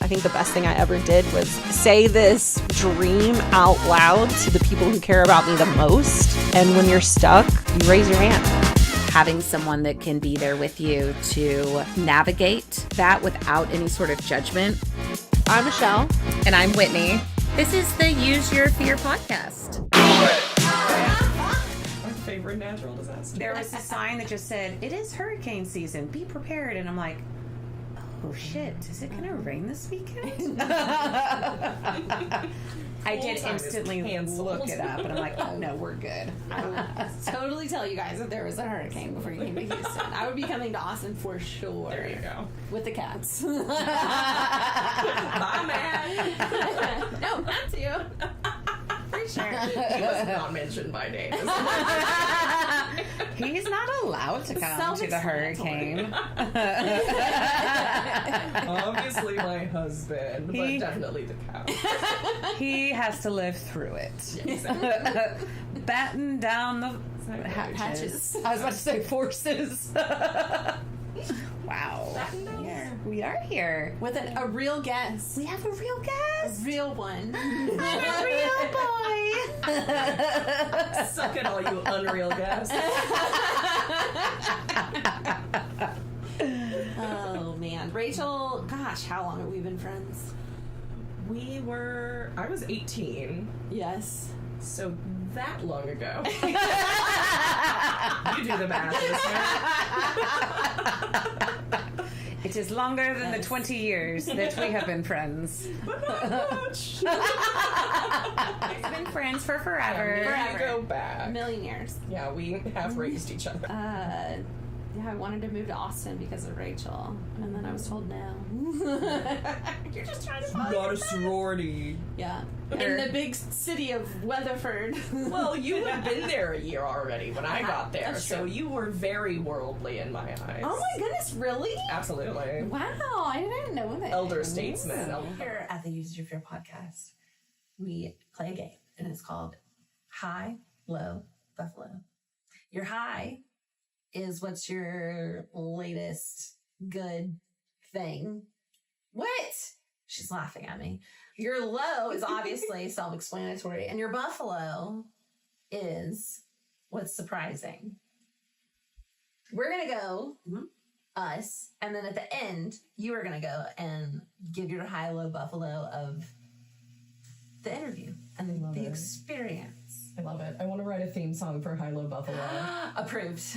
I think the best thing I ever did was say this dream out loud to the people who care about me the most. And when you're stuck, you raise your hand. Having someone that can be there with you to navigate that without any sort of judgment. I'm Michelle. And I'm Whitney. This is the Use Your Fear Podcast. My favorite natural disaster. There was a sign that just said, "It is hurricane season. Be prepared." And I'm like, oh shit, is it gonna rain this weekend? I did instantly look it up and I'm like, oh no, we're good. I would totally tell you guys if there was a hurricane before you came to Houston. I would be coming to Austin for sure. There you go. With the cats. Bye, man. No, not to you. For sure. She was not mentioned by name. He's not allowed to come to the hurricane. Obviously my husband, but definitely the cat. He has to live through it. Yeah, exactly. Batten down the Patches. I was about to say forces. Wow. We are here. With a real guest. We have a real guest. A real one. A real boy. Suck it all, you unreal guys. Oh man. Rachel, gosh, how long have we been friends? I was 18, Yes. so that long ago. You do the math, listener. It is longer than the 20 years that we have been friends. But not much. We've been friends for forever. Yeah, we go back. A million years. Yeah, we have raised each other. Yeah, I wanted to move to Austin because of Rachel, and then I was told no. You're just trying to follow Not a your path. sorority. Yeah, in the big city of Weatherford. Well, you had been there a year already when I got there, That's so true. you were very worldly in my eyes. Oh my goodness, really? Absolutely. Wow, I didn't know that. Elder statesman. Here at the Use Your Fear podcast, we play a game, and it's called High, Low, Buffalo. Your high is what's your latest good thing. What? She's laughing at me. Your low is obviously self-explanatory, and your buffalo is what's surprising. We're going to go, us, and then at the end, you are going to go and give your high-low buffalo of the interview and the experience. I love it. I want to write a theme song for High Low Buffalo. Approved. This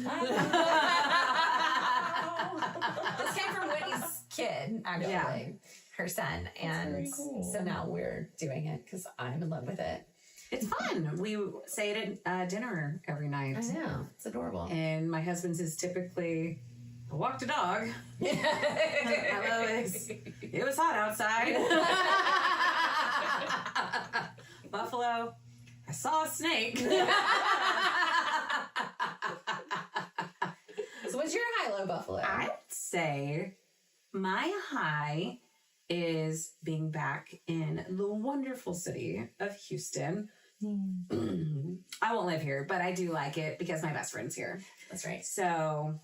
came from Whitney's kid, actually. Yeah. Her son. And very cool. so now we're doing it because I'm in love with it. It's fun. We say it at dinner every night. I know. It's adorable. And my husband's is typically, I walked a dog. Hello, it was hot outside. Buffalo, I saw a snake. So what's your high-low buffalo? I'd say my high is being back in the wonderful city of Houston. I won't live here, but I do like it because my best friend's here. That's right. So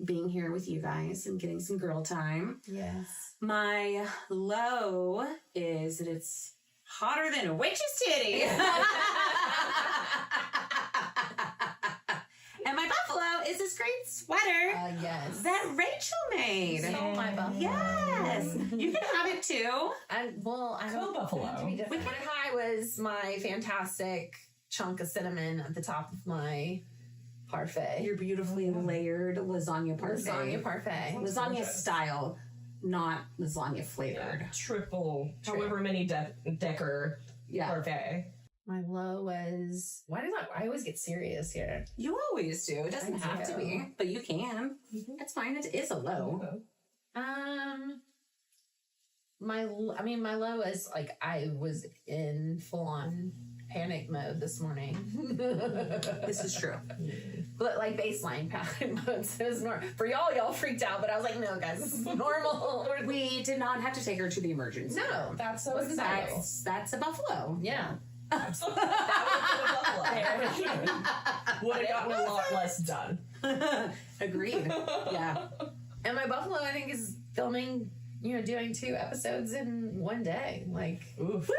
being here with you guys and getting some girl time. Yes. My low is that it's hotter than a witch's titty. And my buffalo is this great sweater Yes. that Rachel made. So my buffalo. Yes. You can have it too. I don't buffalo. have to be different. My high was my fantastic chunk of cinnamon at the top of my parfait. Your beautifully layered lasagna parfait. Lasagna parfait. Lasagna style, not lasagna flavored. Triple, however many decker Yeah. parfait. My low was. Why did I always get serious here? You always do. It doesn't have to be, but you can. It's fine. It is a low. My low is like I was in full on panic mode this morning. This is true. But like baseline panic mode. So it was normal. For y'all freaked out, but I was like, no, guys, this is normal. We did not have to take her to the emergency. No, that's so That's exciting. that's a buffalo. Yeah. Would have gotten a lot less done. Agreed. Yeah. And my buffalo, I think, is filming doing 2 episodes in one day. Like, Oof.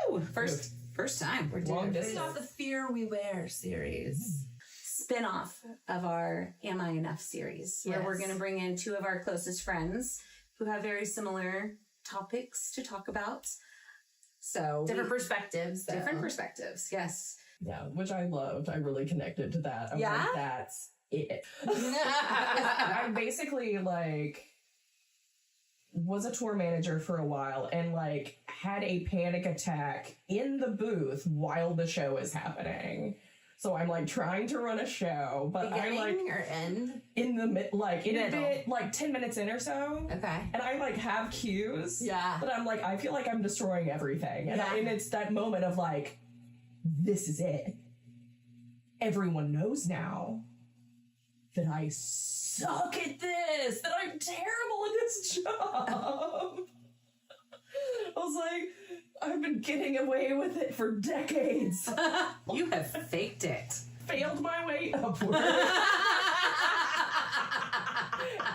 Woo! First time. we're Long doing distance. not the Fear We Wear series. Spin-off of our Am I Enough series, where we're Yes. going to bring in 2 of our closest friends who have very similar topics to talk about. So Different perspectives. Though. different perspectives. Yes. Yeah, which I loved. I really connected to that. I'm Yeah? like, that's it. I basically like was a tour manager for a while and like had a panic attack in the booth while the show is happening. So I'm like trying to run a show, but I like Beginning or end? in the like in a Middle. bit like 10 minutes in or so. Okay. And I like have cues. Yeah. But I'm like, I feel like I'm destroying everything. And, Yeah. and it's that moment of like, this is it. Everyone knows now that I suck at this, that I'm terrible at this job. I was like, I've been getting away with it for decades. You have faked it. Failed my way upward.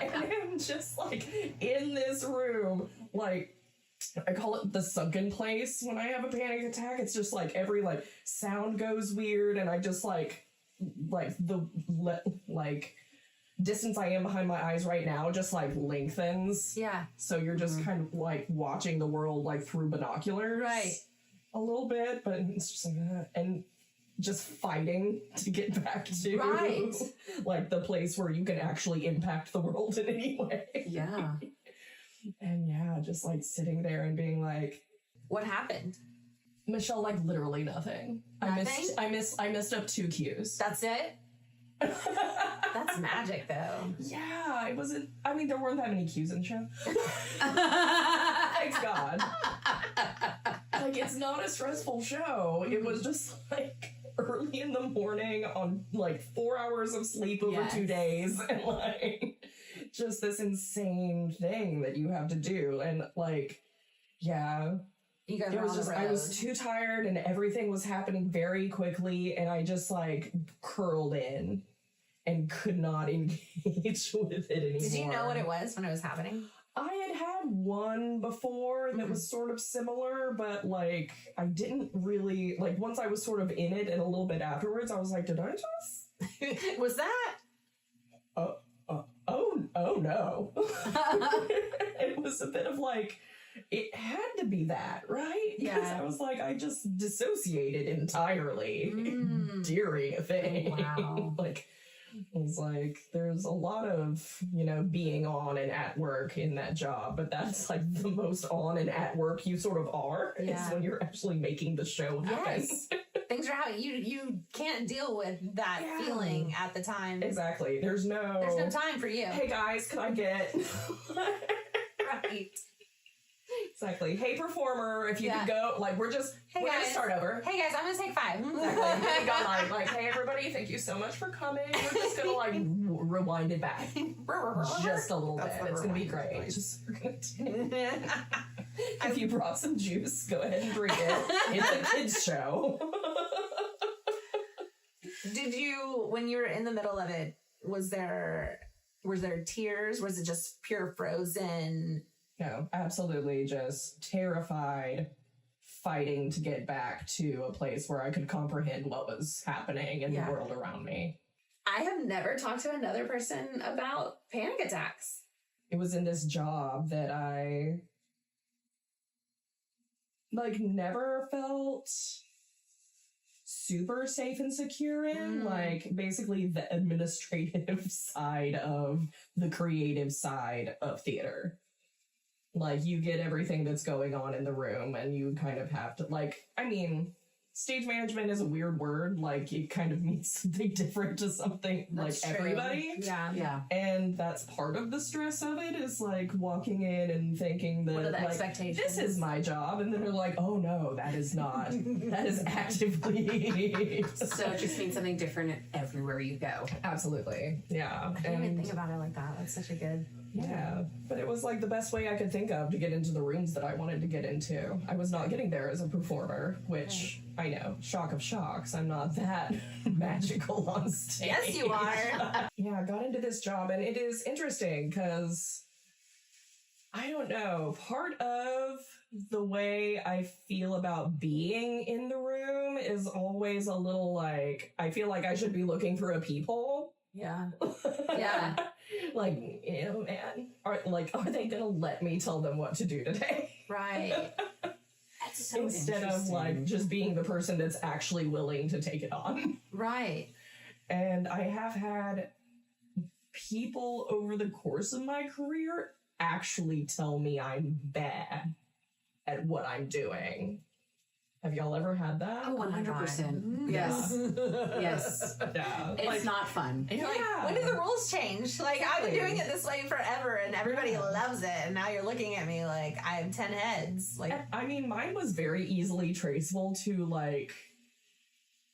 And I'm just like in this room, like, I call it the sunken place when I have a panic attack. It's just like every like sound goes weird, and I just like the distance I am behind my eyes right now just like lengthens. Yeah. So you're just kind of like watching the world like through binoculars, Right. A little bit, but it's just like that, and just fighting to get back to Right. like the place where you can actually impact the world in any way. Yeah. And yeah, just like sitting there and being like, What happened? Michelle, like literally nothing. Nothing? I missed up 2 cues. That's it? That's magic, though. Yeah, it wasn't. I mean, there weren't that many cues in the show. Thanks God. Like, it's not a stressful show. It was just like early in the morning on like 4 hours of sleep over Yes. 2 days, and like just this insane thing that you have to do. And like, yeah. You guys It were was on just, the road. I was too tired and everything was happening very quickly, and I just like curled in and could not engage with it anymore. Did you know what it was when it was happening? I had one before that was sort of similar, but like I didn't really, like once I was sort of in it and a little bit afterwards, I was like, did I just? Was that? Oh no. It was a bit of like, it had to be that, right? Because Yeah. I was like, I just dissociated entirely during a thing. Wow. Like, I was like, there's a lot of, being on and at work in that job, but that's like the most on and at work you sort of are. Yeah. Is when you're actually making the show happen. Yes. Things are happening. You can't deal with that Yeah. feeling at the time. Exactly. There's no time for you. hey guys, can I get Right. exactly. Hey performer, if you Yeah. could go, like we're gonna guys. start over. Hey guys, I'm gonna take 5. Exactly. Hey, God, like, hey everybody, thank you so much for coming. We're just gonna like rewind it back just a little That's bit. the It's gonna be rewind great. noise. Just if you brought some juice, go ahead and drink it. It's a kids show. Did you, when you were in the middle of it, was there tears? Was it just pure frozen? No, absolutely just terrified, fighting to get back to a place where I could comprehend what was happening in Yeah. the world around me. I have never talked to another person about panic attacks. It was in this job that I like never felt super safe and secure in, like basically the administrative side of the creative side of theater. Like you get everything that's going on in the room and you kind of have to stage management is a weird word. Like it kind of means something different to something That's like true. everybody. Yeah. Yeah. And that's part of the stress of it is like walking in and thinking that What are the like, expectations? this is my job. And then they're like, oh no, that is not. That is actively. So it just means something different everywhere you go. Absolutely. Yeah. I didn't even And think about it like that. That's such a good. yeah. But it was like the best way I could think of to get into the rooms that I wanted to get into. I was not getting there as a performer, which I know, shock of shocks. I'm not that magical on stage. Yes, you are. Yeah, I got into this job and it is interesting because I don't know. Part of the way I feel about being in the room is always a little like, I feel like I should be looking through a peephole. Yeah. Yeah. Like, man, are they gonna let me tell them what to do today? Right. That's so Instead of interesting. like just being the person that's actually willing to take it on. Right. And I have had people over the course of my career actually tell me I'm bad at what I'm doing. Have y'all ever had that? Oh, 100%. Yes. Yes. Yeah. It's not fun. And you're Yeah. like, when did the rules change? Like, I've been doing it this way forever, and everybody loves it. And now you're looking at me like I have 10 heads. Like, I mean, mine was very easily traceable to like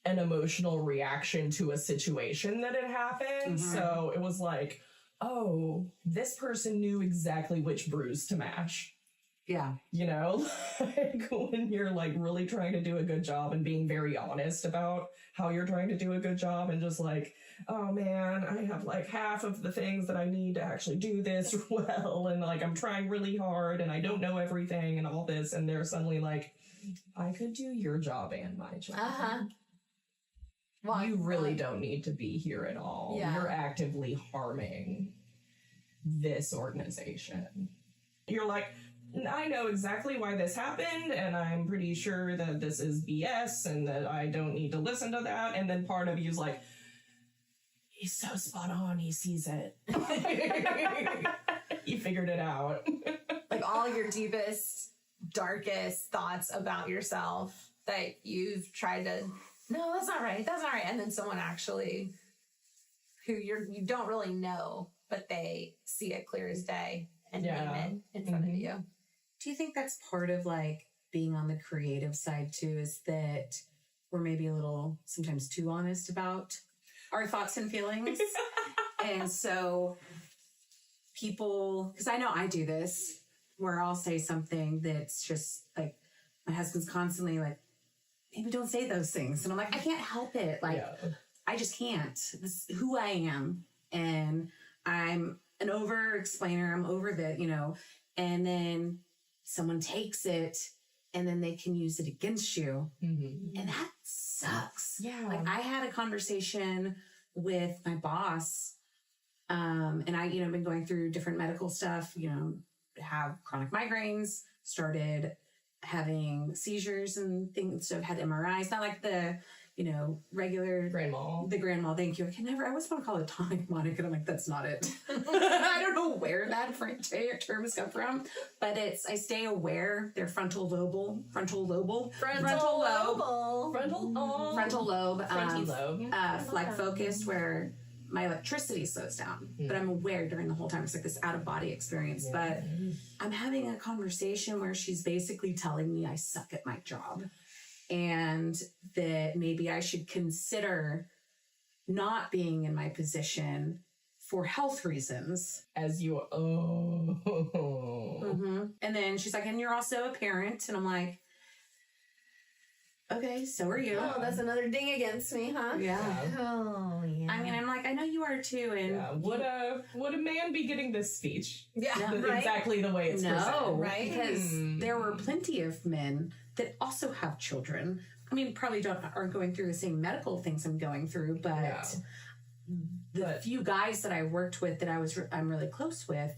an emotional reaction to a situation that had happened. So it was like, oh, this person knew exactly which bruise to mash. Yeah. You know, like when you're like really trying to do a good job and being very honest about how you're trying to do a good job and just like, oh man, I have like half of the things that I need to actually do this well. And like, I'm trying really hard and I don't know everything and all this. And they're suddenly like, I could do your job and my job. well, You really don't need to be here at all. Yeah. You're actively harming this organization. You're like, I know exactly why this happened, and I'm pretty sure that this is BS and that I don't need to listen to that. And then part of you's like, he's so spot on, he sees it. He figured it out. like all your deepest, darkest thoughts about yourself that you've tried to, no, that's not right. That's not right. And then someone actually who you don't really know, but they see it clear as day and name it in front of you. Do you think that's part of like being on the creative side too, is that we're maybe a little sometimes too honest about our thoughts and feelings? And so people, because I know I do this, where I'll say something that's just like, my husband's constantly like, maybe don't say those things. And I'm like, I can't help it. Like, I just can't. This is who I am. And I'm an over explainer. I'm over that, and then someone takes it and then they can use it against you. And that sucks. Yeah. Like I had a conversation with my boss, and I, been going through different medical stuff, have chronic migraines, started having seizures and things. So I've had MRIs, not like the, regular Grand Mal. The Grand Mal, thank you. I always want to call it tonic monic, and I'm like, that's not it. I don't know where that terms come from, but I stay aware. They're frontal lobe, Frontal lobe. flag focused, where my electricity slows down, but I'm aware during the whole time. It's like this out of body experience, but I'm having a conversation where she's basically telling me I suck at my job and that maybe I should consider not being in my position for health reasons. As you, And then she's like, and you're also a parent. And I'm like, okay, so are you. Oh, that's another ding against me, huh? Yeah. Oh, yeah. I mean, I'm like, I know you are too. And would a man be getting this speech? Yeah, Exactly the way it's presented. right? Because there were plenty of men that also have children. I mean, probably aren't going through the same medical things I'm going through, but the few guys that I worked with that I'm really close with,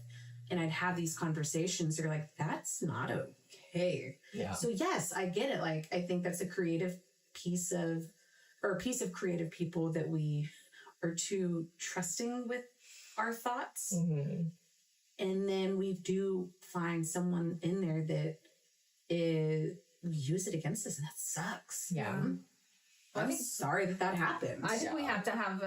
and I'd have these conversations, they're like, that's not okay. Yeah. So yes, I get it. Like, I think that's a piece of creative people that we are too trusting with our thoughts. And then we do find someone in there that use it against us, and that sucks. Yeah. I'm sorry that happened. I think we have to have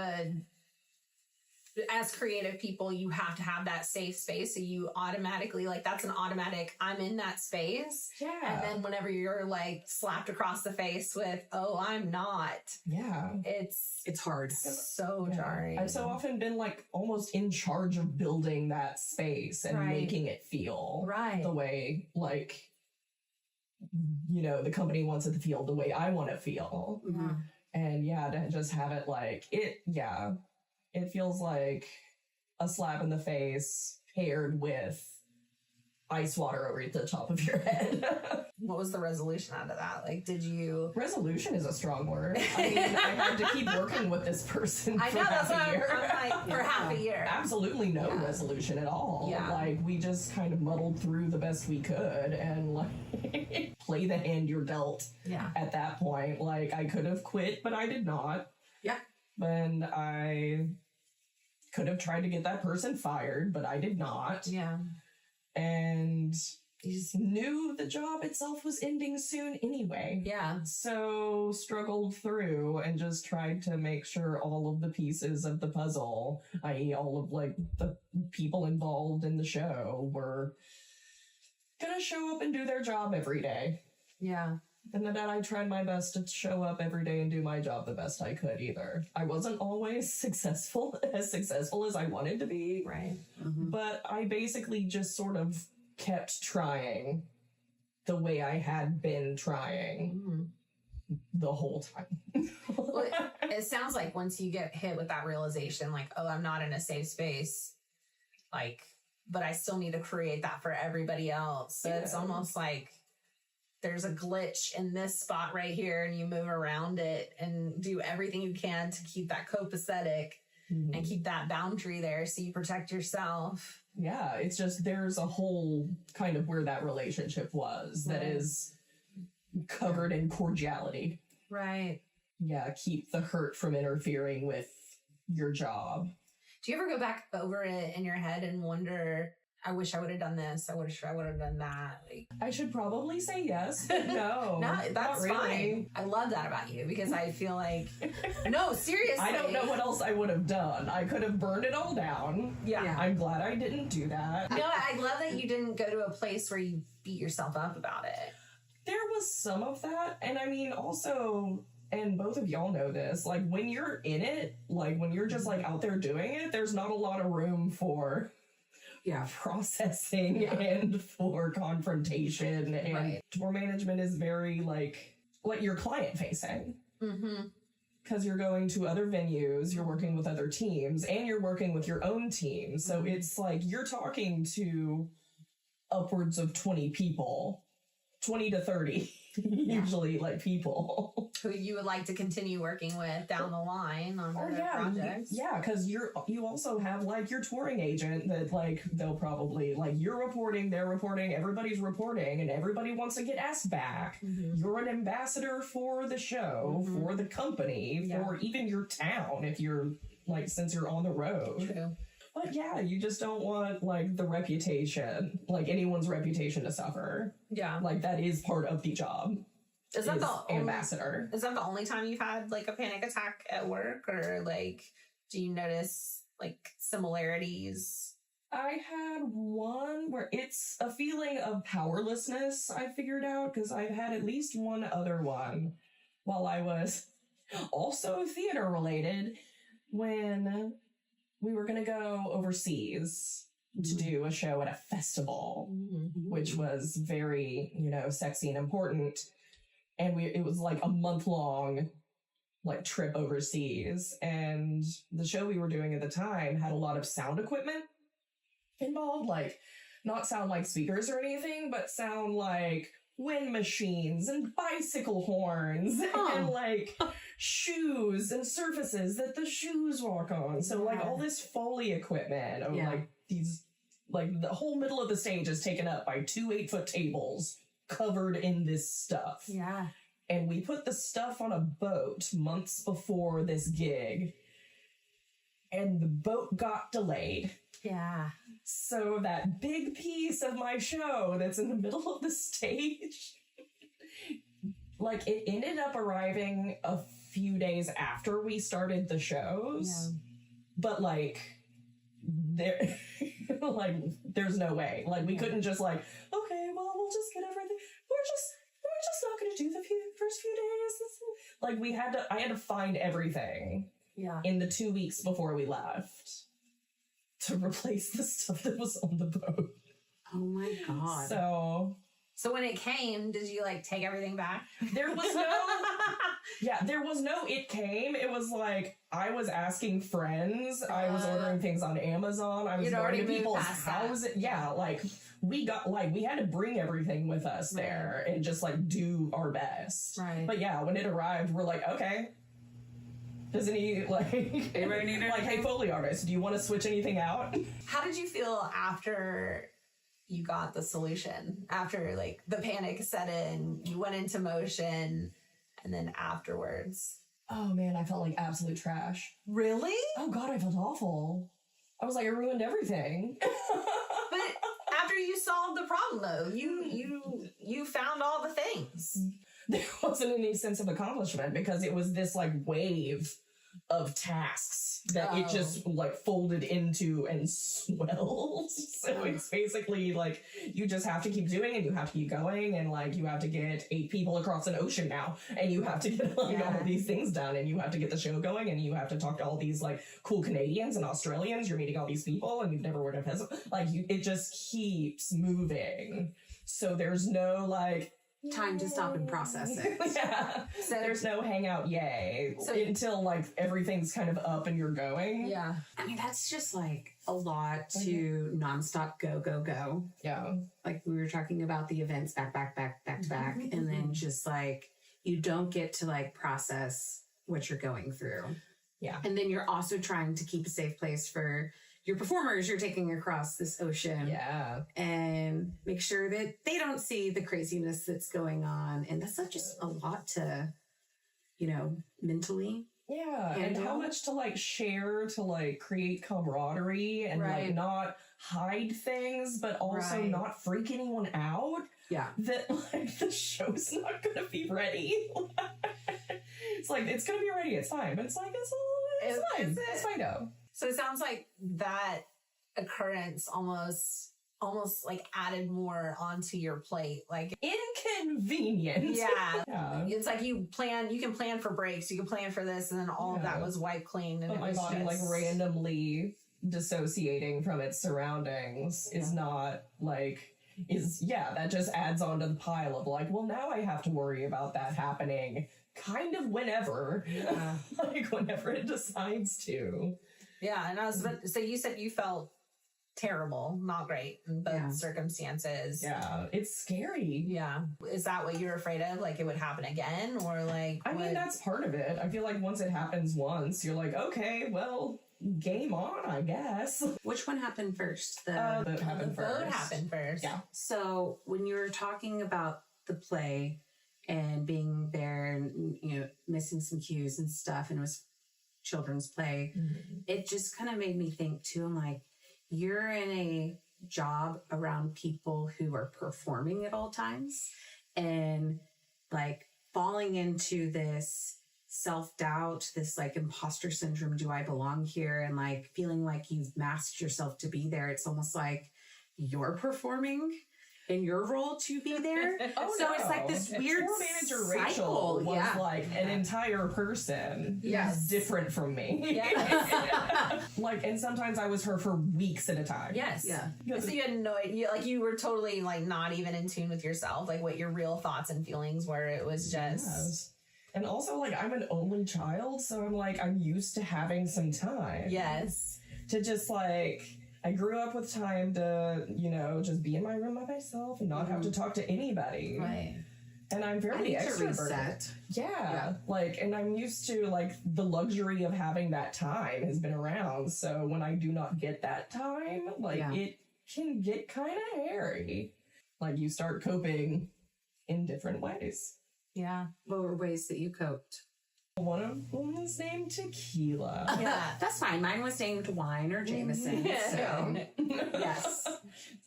as creative people, you have to have that safe space. So you automatically, that's an automatic, I'm in that space. Yeah. And then whenever you're slapped across the face with, oh, I'm not. Yeah. It's hard. So jarring. I've so often been almost in charge of building that space and making it feel the way the company wants it to feel the way I want to feel. And to just have it it feels like a slap in the face paired with ice water over the top of your head. What was the resolution out of that? Like, did you... Resolution is a strong word. I mean, I had to keep working with this person I for know, half that's a what year. I'm like, for half a year. Absolutely no resolution at all. Yeah. Like, we just kind of muddled through the best we could and, like, play the hand you're dealt Yeah. at that point. Like, I could have quit, but I did not. Yeah. And I could have tried to get that person fired, but I did not. Yeah. And you just knew the job itself was ending soon anyway. Yeah. So struggled through and just tried to make sure all of the pieces of the puzzle, i.e. all of like the people involved in the show, were gonna show up and do their job every day. Yeah. And that I tried my best to show up every day and do my job the best I could either. I wasn't always as successful as I wanted to be. Right. But I basically just sort of kept trying the way I had been trying the whole time. Well, it sounds like once you get hit with that realization, like, oh, I'm not in a safe space, like, but I still need to create that for everybody else. So it's almost like there's a glitch in this spot right here, and you move around it and do everything you can to keep that copacetic and keep that boundary there so you protect yourself. Yeah, it's just there's a whole kind of where that relationship was that is covered in cordiality. Right. Yeah, keep the hurt from interfering with your job. Do you ever go back over it in your head and wonder, I wish I would have done this, I wish I would have done that? Like, I should probably say yes, but no. no, that's not really. fine. I love that about you because I feel like, no, seriously. I don't know what else I would have done. I could have burned it all down. Yeah. I'm glad I didn't do that. No, I love that you didn't go to a place where you beat yourself up about it. There was some of that. And I mean, also, and both of y'all know this, like when you're in it, like when you're just like out there doing it, there's not a lot of room for processing and for confrontation. And tour management is very like you're client facing. Because you're going to other venues, you're working with other teams, and you're working with your own team. So it's like you're talking to upwards of 20 people, 20 to 30, usually like people. Who you would like to continue working with down the line on other projects. Yeah, because you also have like your touring agent that like they'll probably like you're reporting, they're reporting, everybody's reporting, and everybody wants to get asked back. You're an ambassador for the show, for the company, for even your town if you're like since you're on the road. True. But yeah, you just don't want like the reputation, like anyone's reputation to suffer. Yeah. Like that is part of the job. Is that the ambassador? Is that the only time you've had like a panic attack at work, or like do you notice like similarities? I had one where it's a feeling of powerlessness I figured out because I've had at least one other one while I was also theater related when we were going to go overseas to do a show at a festival, which was very, sexy and important. And it was like a month-long like trip overseas. And the show we were doing at the time had a lot of sound equipment involved, like not sound like speakers or anything, but sound like wind machines and bicycle horns and like shoes and surfaces that the shoes walk on. So like all this Foley equipment of like these, like the whole middle of the stage is taken up by 2 8-foot tables covered in this stuff. Yeah. And we put the stuff on a boat months before this gig, and the boat got delayed. Yeah. So that big piece of my show that's in the middle of the stage, like it ended up arriving a few days after we started the shows. But like there like there's no way. Like we couldn't just like, okay, well we'll just get everything. We're just not gonna do the first few days. Like I had to find everything in the 2 weeks before we left to replace the stuff that was on the boat. Oh my God. So when it came, did you like take everything back? there was Yeah, there was no it came. It was like I was asking friends. I was ordering things on Amazon. I was You'd going already to moved people's past that. houses. Yeah, like we had to bring everything with us there and just like do our best. Right. But yeah, when it arrived, we're like, okay. Does any Anybody need like, hey, Foley artist, do you want to switch anything out? How did you feel after you got the solution? After like the panic set in, you went into motion, and then afterwards? Oh man, I felt like absolute trash. Really? Oh god, I felt awful. I was like, I ruined everything. But after you solved the problem, though, you found all the things. There wasn't any sense of accomplishment because it was this like wave of tasks that it just like folded into and swelled. So it's basically like you just have to keep doing and you have to keep going and like you have to get 8 people across an ocean now and you have to get like all of these things done and you have to get the show going and you have to talk to all these like cool Canadians and Australians. You're meeting all these people and you've never worked with like it just keeps moving. So there's no like Time to stop and process it. yeah. So there's no hangout yay until like everything's kind of up and you're going. Yeah. I mean, that's just like a lot to nonstop go. Yeah. Like we were talking about the events back to back. And then just like you don't get to like process what you're going through. Yeah. And then you're also trying to keep a safe place for your performers you're taking across this ocean. Yeah. And make sure that they don't see the craziness that's going on. And that's not just a lot to, mentally. Yeah. And how much to like share to like create camaraderie and like not hide things, but also not freak anyone out. Yeah. That like the show's not gonna be ready. It's like it's gonna be ready, it's fine. But it's like it's fine. It's fine though. So it sounds like that occurrence almost like added more onto your plate. Like Inconvenient. yeah. Yeah. It's like you can plan for breaks, you can plan for this, and then all of that was wiped clean. And But it my was body like just- randomly dissociating from its surroundings is not like that just adds on to the pile of like, well, now I have to worry about that happening kind of whenever. Like whenever it decides to. Yeah, and so you said you felt terrible, not great in both circumstances. Yeah, it's scary. Yeah. Is that what you're afraid of? Like it would happen again? Or like I mean, that's part of it. I feel like once it happens once, you're like, okay, well, game on, I guess. Which one happened first? The boat happened first. boat happened first. Yeah. So when you were talking about the play and being there and, missing some cues and stuff, and it was children's play, it just kind of made me think too. I'm like, you're in a job around people who are performing at all times and like falling into this self-doubt, this like imposter syndrome. Do I belong here? And like feeling like you've masked yourself to be there. It's almost like you're performing in your role to be there. So it's like this weird Tour manager cycle. Rachel was like an entire person. Yes. Different from me. Yeah. Like, and sometimes I was her for weeks at a time. Yes. Yeah. So you had you were totally like not even in tune with yourself, like what your real thoughts and feelings were. It was just. Yes. And also, like, I'm an only child, so I'm used to having some time. Yes. To just like. I grew up with time to, just be in my room by myself and not have to talk to anybody. Right. And I'm I very need to extroverted. reset. Yeah. Like, and I'm used to, like, the luxury of having that time has been around. So when I do not get that time, like, it can get kind of hairy. Like, you start coping in different ways. Yeah. What were ways that you coped? One of them was named Tequila. Yeah. That's fine. Mine was named Wine or Jameson. So, yes.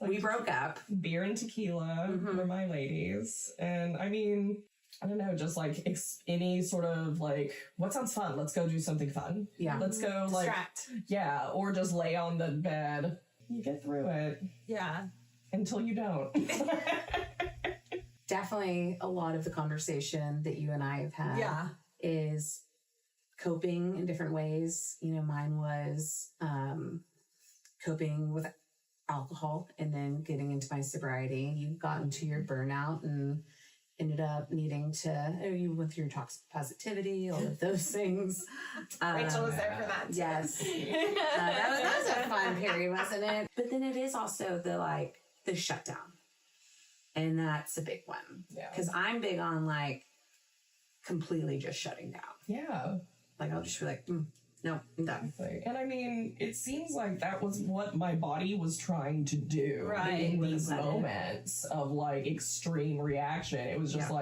We broke up. Beer and tequila were my ladies. And I mean, I don't know, just like any sort of like, what sounds fun? Let's go do something fun. Yeah. Let's go like, Distract. yeah, or just lay on the bed. You get through it Yeah. until you don't. Definitely a lot of the conversation that you and I have had Yeah. is coping in different ways. Mine was coping with alcohol and then getting into my sobriety. You got into your burnout and ended up needing to, you with your toxic positivity, all of those things. Rachel was there for that too. Yes. That was a fun period, wasn't it? But then it is also the shutdown. And that's a big one. Yeah. Because I'm big on completely just shutting down. Yeah. I'll just be like, no, I'm done. And I mean, it seems like that was what my body was trying to do in these moments of extreme reaction. It was just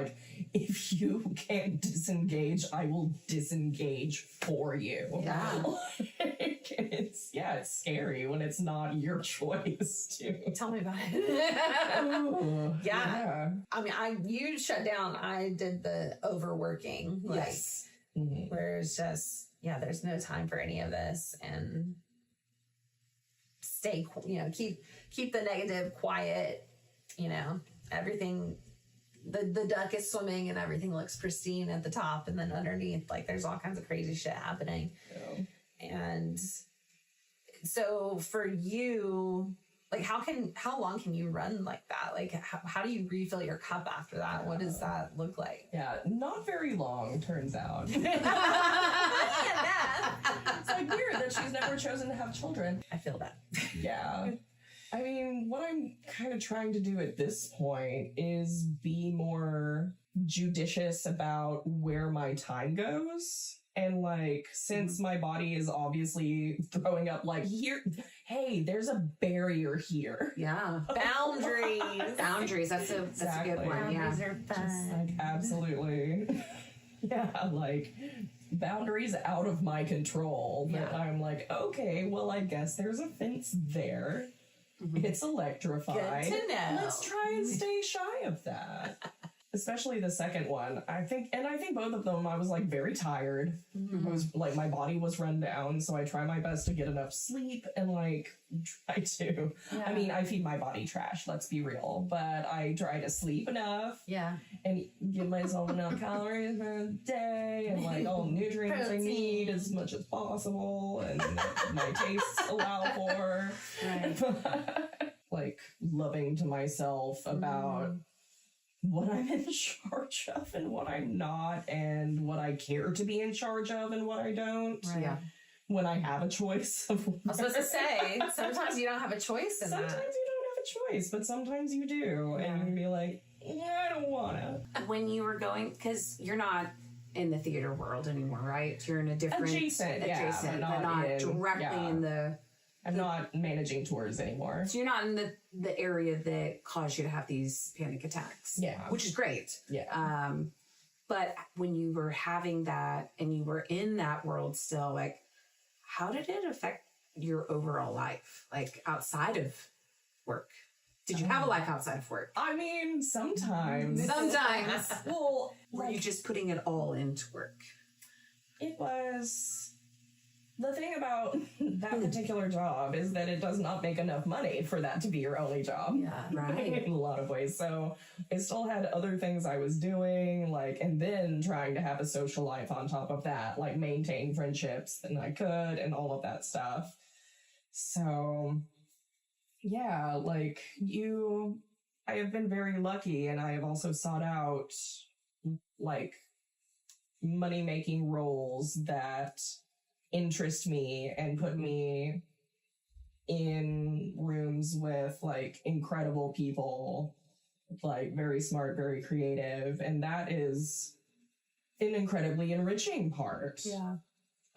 if you can't disengage, I will disengage for you. Yeah. It's scary when it's not your choice to. Tell me about it. Yeah. I mean, you shut down. I did the overworking. Yes. Where it's just, there's no time for any of this, and stay, keep the negative quiet, everything, the duck is swimming and everything looks pristine at the top, and then underneath, there's all kinds of crazy shit happening. Yeah. And so for you, how long can you run like that? How do you refill your cup after that? What does that look like? Yeah, not very long, turns out. It's weird that she's never chosen to have children. I feel that. Yeah. I mean, what I'm kind of trying to do at this point is be more judicious about where my time goes. And since my body is obviously throwing up here, hey, there's a barrier here. Yeah. Boundaries. Boundaries. That's a good one. Boundaries are fun. Absolutely. Yeah, boundaries out of my control. But I'm okay, well, I guess there's a fence there. It's electrified. Good to know. Let's try and stay shy of that. Especially the second one. I think both of them, I was very tired. I was my body was run down, so I try my best to get enough sleep and try to. Yeah. I mean, I feed my body trash, let's be real, but I try to sleep enough. Yeah. And give myself enough calories for the day and all nutrients I need as much as possible and that my tastes allow for. Right. Loving to myself about what I'm in charge of and what I'm not, and what I care to be in charge of and what I don't. Right. Yeah. When I have a choice. I was supposed to say, sometimes you don't have a choice in sometimes that. you don't have a choice, but sometimes you do. And you can be I don't want to. When you were going, because you're not in the theater world anymore, right? You're in a different... Adjacent, but not directly in the... I'm not managing tours anymore. So you're not in the area that caused you to have these panic attacks. Yeah. Which is great. Yeah. But when you were having that and you were in that world still, how did it affect your overall life? Outside of work? Did you have a life outside of work? I mean, sometimes. Sometimes. Well, were you just putting it all into work? It was... The thing about that particular job is that it does not make enough money for that to be your only job. Yeah, right. In a lot of ways. So I still had other things I was doing, and then trying to have a social life on top of that, maintain friendships and I could and all of that stuff. So yeah, I have been very lucky, and I have also sought out money-making roles that interest me and put me in rooms with incredible people, very smart, very creative, and that is an incredibly enriching part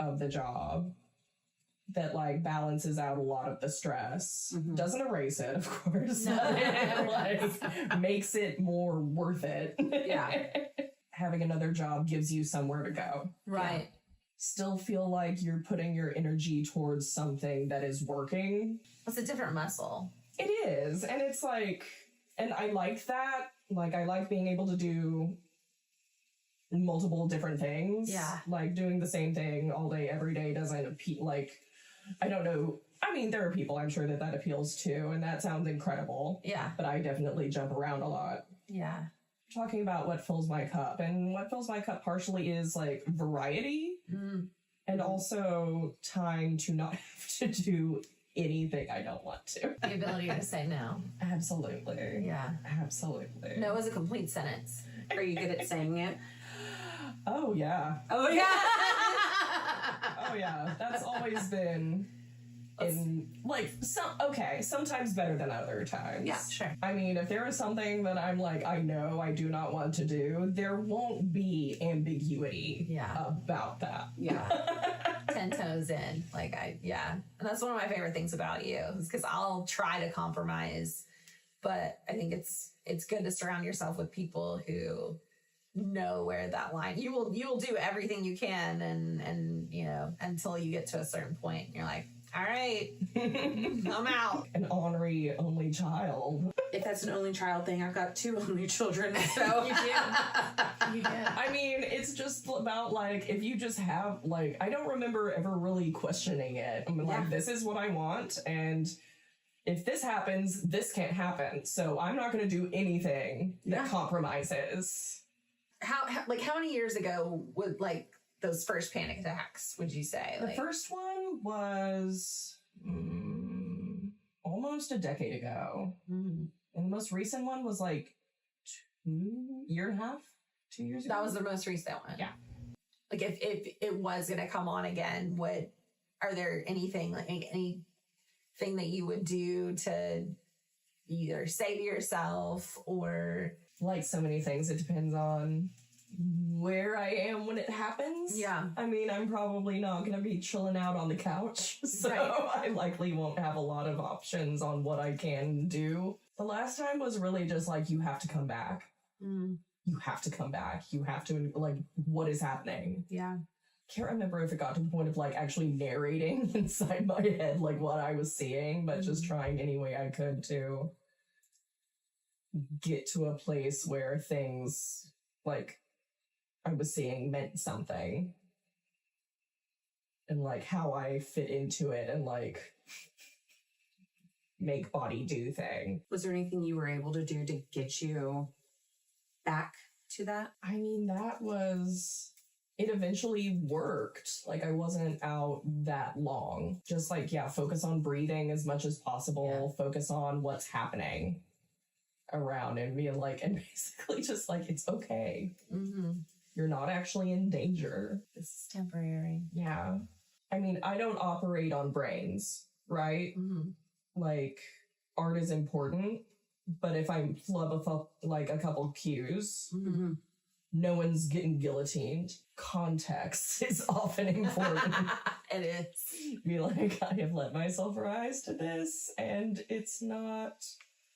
of the job that balances out a lot of the stress. Doesn't erase it, of course. It makes it more worth it. Yeah. Having another job gives you somewhere to go. Right. Still feel like you're putting your energy towards something that is working. It's a different muscle. It is. And it's and I like that. I like being able to do multiple different things. Yeah. Doing the same thing all day, every day doesn't appeal. I don't know. I mean, there are people I'm sure that appeals to, and that sounds incredible. Yeah. But I definitely jump around a lot. Yeah. Talking about what fills my cup, and what fills my cup partially is variety and also time to not have to do anything I don't want to. The ability to say no. Absolutely. Yeah. Absolutely. No is a complete sentence. Are you good at saying it? Oh, yeah. Oh, yeah. Oh, yeah. That's always been sometimes better than other times. Yeah, sure. I mean, if there is something that I'm like, I know I do not want to do, there won't be ambiguity about that. Yeah. 10 toes in. And that's one of my favorite things about you is because I'll try to compromise, but I think it's good to surround yourself with people who know where that line, you will do everything you can and until you get to a certain point and you're like, all right, I'm out. An ornery only child. If that's an only child thing, I've got 2 only children, so. You do. I mean, it's just about if you just have I don't remember ever really questioning it. I mean, this is what I want, and if this happens, this can't happen. So I'm not going to do anything that compromises. How many years ago was those first panic attacks, would you say? The first one was almost a decade ago. And the most recent one was 2 years ago. That was the most recent one. Yeah. If it was going to come on again, are there anything that you would do to either say to yourself or... So many things, it depends on where I am when it happens. Yeah. I mean, I'm probably not going to be chilling out on the couch, so I likely won't have a lot of options on what I can do. The last time was really just you have to come back. You have to come back. You have to, what is happening? Yeah. Can't remember if it got to the point of actually narrating inside my head what I was seeing, but just trying any way I could to get to a place where things I was seeing meant something, and how I fit into it, and make body do thing. Was there anything you were able to do to get you back to that? I mean, it eventually worked. I wasn't out that long. Just focus on breathing as much as possible. Yeah. Focus on what's happening around and being and basically just it's okay. You're not actually in danger. This is temporary. Yeah. I mean, I don't operate on brains, right? Art is important, but if I flub a couple cues, no one's getting guillotined. Context is often important. It is. Be I have let myself rise to this, and it's not...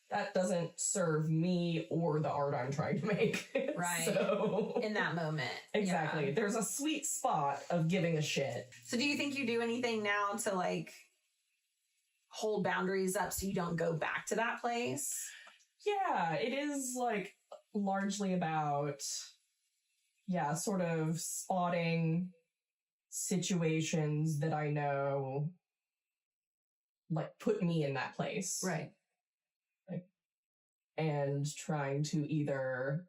That doesn't serve me or the art I'm trying to make. Right. So, in that moment. Exactly. Yeah. There's a sweet spot of giving a shit. So do you think you do anything now to hold boundaries up so you don't go back to that place? Yeah, it is largely about, sort of spotting situations that I know put me in that place. Right. And trying to either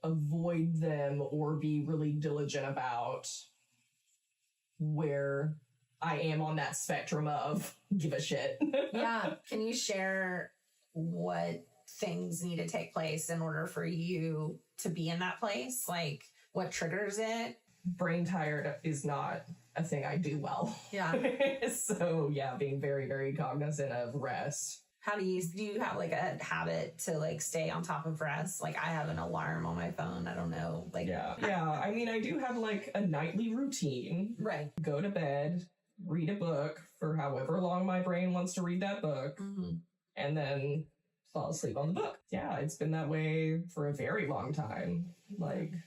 avoid them or be really diligent about where I am on that spectrum of give a shit. Yeah. Can you share what things need to take place in order for you to be in that place? What triggers it? Brain tired is not a thing I do well. Yeah. So being very, very cognizant of rest. How do you have a habit to stay on top of rest? I have an alarm on my phone. I don't know. Yeah. I mean, I do have a nightly routine. Right. Go to bed, read a book for however long my brain wants to read that book, and then fall asleep on the book. Yeah, it's been that way for a very long time.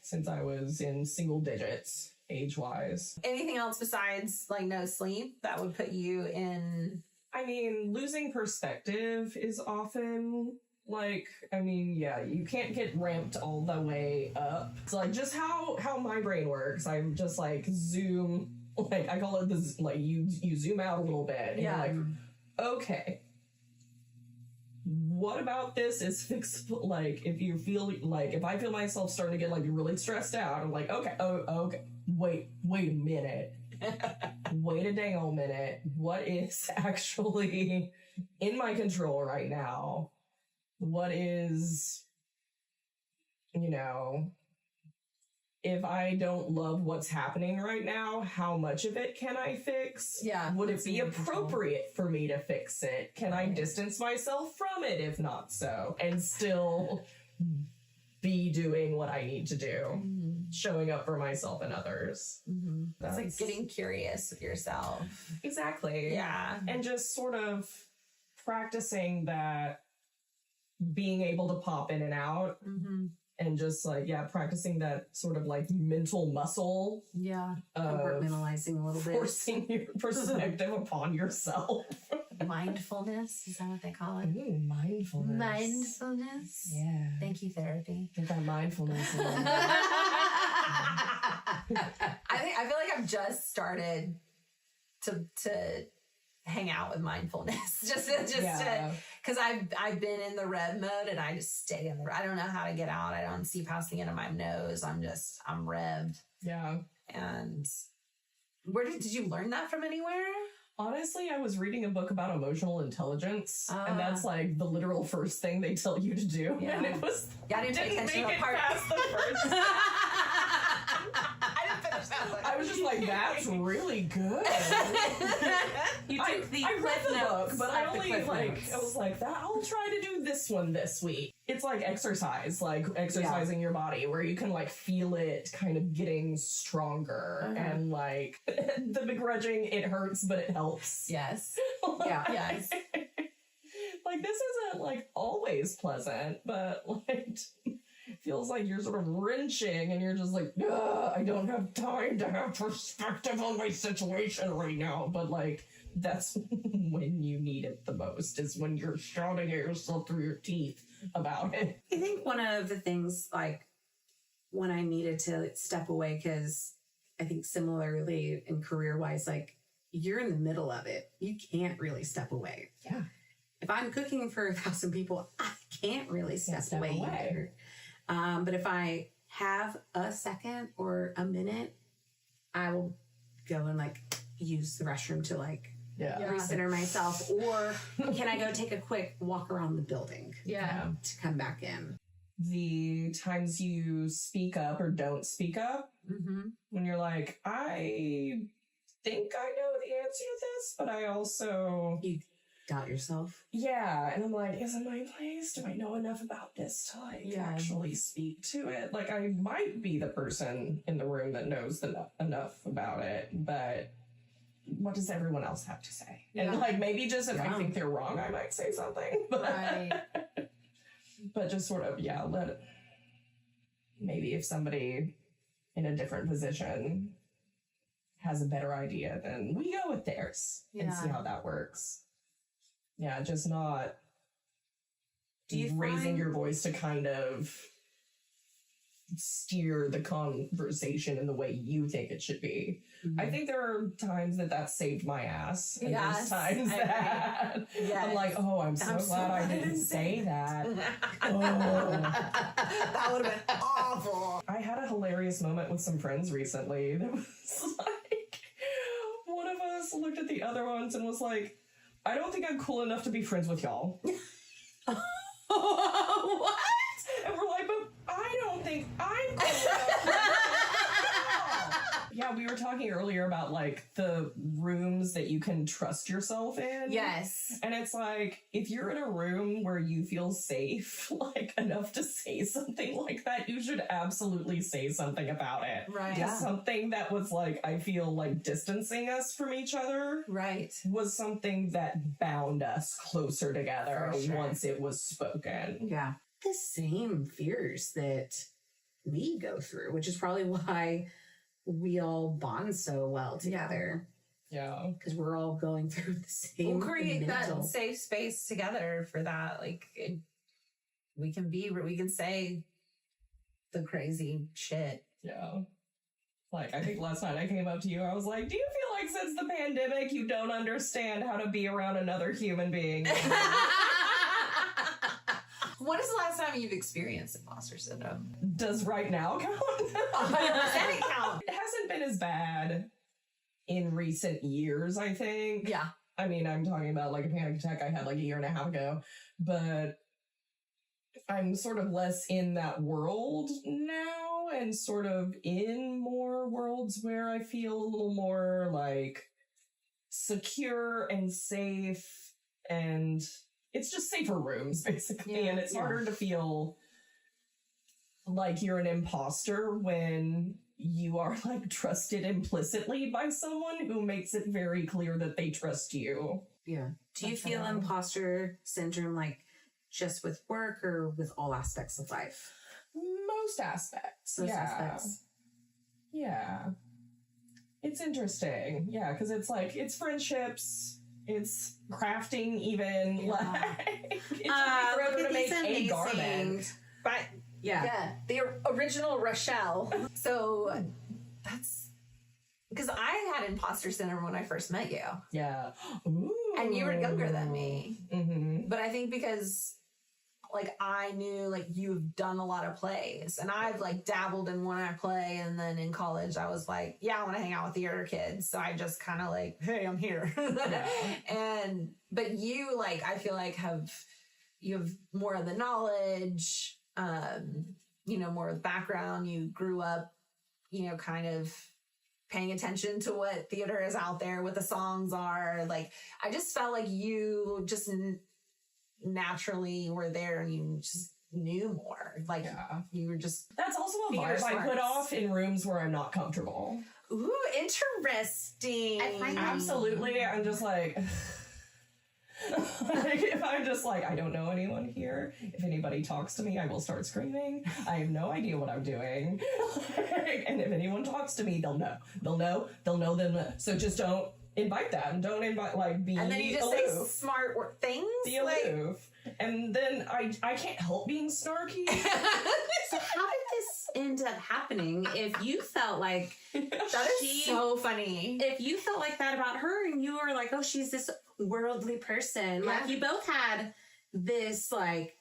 Since I was in single digits age-wise. Anything else besides no sleep that would put you in... I mean, losing perspective is often you can't get ramped all the way up. It's just how my brain works. I'm just zoom, I call it this, you zoom out a little bit. And you're okay, what about this is fixable? If you feel if I feel myself starting to get really stressed out, I'm okay, okay, wait a minute. Wait a dang old minute. What is actually in my control right now? What is you know, if I don't love what's happening right now, how much of it can I fix? Yeah. Would it be appropriate for me to fix it? Can I distance myself from it if not so? And still be doing what I need to do, showing up for myself and others. It's like getting curious with yourself. Exactly. Yeah. And just sort of practicing that, being able to pop in and out. And just like, practicing that sort of like mental muscle. Yeah. Of Compartmentalizing a little bit. forcing your perspective upon yourself. Mindfulness, is that what they call it? Ooh, mindfulness. Mindfulness. Yeah. Thank you, therapy. Get that mindfulness in there. I feel like I've just started to hang out with mindfulness, just to, because I've been in the rev mode and I just stay in the. I don't know how to get out. I don't see past the end of my nose. I'm revved. Yeah. And where did you learn that from anywhere? Honestly, I was reading a book about emotional intelligence, and that's like the literal first thing they tell you to do. Yeah. And it was, Yeah, I didn't pay attention to the part. past the first. I didn't finish that one. I was just like, that's really good. You took the I read cliff the book, notes. but I the only cliff like notes. I was like that. I'll try to do this one this week. It's like exercise, like exercising your body, where you can like feel it kind of getting stronger, and like the begrudging, it hurts, but it helps. Yes. Yeah. Yes. Like this isn't like always pleasant, but like feels like you're sort of wrenching and you're just like, I don't have time to have perspective on my situation right now. But like, that's when you need it the most, is when you're shouting at yourself through your teeth about it. I think one of the things, like, when I needed to step away, because I think similarly in career-wise, like, you're in the middle of it. You can't really step away. Yeah. If I'm cooking for 1,000 people, I can't really step away either. But if I have a second or a minute, I will go and like use the restroom to like recenter myself, or can I go take a quick walk around the building to come back in? The times you speak up or don't speak up, when you're like, I think I know the answer to this, but I also... You doubt yourself. Yeah, and I'm like, is it my place? Do I know enough about this to like actually speak to it? Like, I might be the person in the room that knows enough about it, but what does everyone else have to say? And like, maybe just if I think they're wrong, I might say something. But, but just sort of, let it. Maybe if somebody in a different position has a better idea, then we go with theirs and see how that works. Yeah, just not raising your voice to kind of steer the conversation in the way you think it should be. I think there are times that saved my ass. And there's times that I'm like, I'm so glad I didn't say that. That would have been awful. I had a hilarious moment with some friends recently that was like, one of us looked at the other ones and was like, I don't think I'm cool enough to be friends with y'all. What? And we're like, but I don't think I'm cool enough to be friends with y'all. Yeah, we were talking earlier about like the rooms that you can trust yourself in. Yes. And it's like, if you're in a room where you feel safe, like enough to say something like that, you should absolutely say something about it. Right. Yeah. Something that was like, I feel like distancing us from each other. Right. Was something that bound us closer together For sure. once it was spoken. Yeah. The same fears that we go through, which is probably why we all bond so well together. Yeah. Because we're all going through the same. We'll create mental. that safe space together for that. Like, we can say the crazy shit. Yeah. Like, I think last night I came up to you, I was like, do you feel like since the pandemic you don't understand how to be around another human being? When is the last time you've experienced imposter syndrome? Does right now count? 100% it counts. It hasn't been as bad in recent years, I think. Yeah. I mean, I'm talking about like a panic attack I had like a year and a half ago, but I'm sort of less in that world now and sort of in more worlds where I feel a little more like secure and safe, and it's just safer rooms basically. And it's harder to feel like you're an imposter when you are like trusted implicitly by someone who makes it very clear that they trust you. Yeah. Do you feel imposter syndrome like just with work or with all aspects of life? Most aspects. Yeah. It's interesting. Yeah, because it's like, it's friendships, it's crafting even. Like, it took me forever to make a garment. But yeah, the original Rochelle. So that's because I had imposter syndrome when I first met you. Yeah. Ooh. And you were younger than me. Mm-hmm. But I think because like I knew like you've done a lot of plays and I've like dabbled in one act play, and then in college I was like, yeah, I want to hang out with theater kids. So I just kind of like, hey, I'm here. But you like, I feel like you have more of the knowledge, more of the background. You grew up, kind of paying attention to what theater is out there, what the songs are. Like, I just felt like you just naturally were there and you just knew more. Like, you were just... That's also a vibe I put off in rooms where I'm not comfortable. Ooh, interesting. Absolutely. I'm just like... like, if I'm just like, I don't know anyone here, if anybody talks to me, I will start screaming. I have no idea what I'm doing. And if anyone talks to me, they'll know. So just don't invite them. Don't invite, like, be aloof. And then you just say smart things. Be aloof. And then I can't help being snarky. So how did this end up happening if you felt like... That is so funny. If you felt like that about her and you were like, oh, she's this worldly person. Yeah. Like, you both had this, like,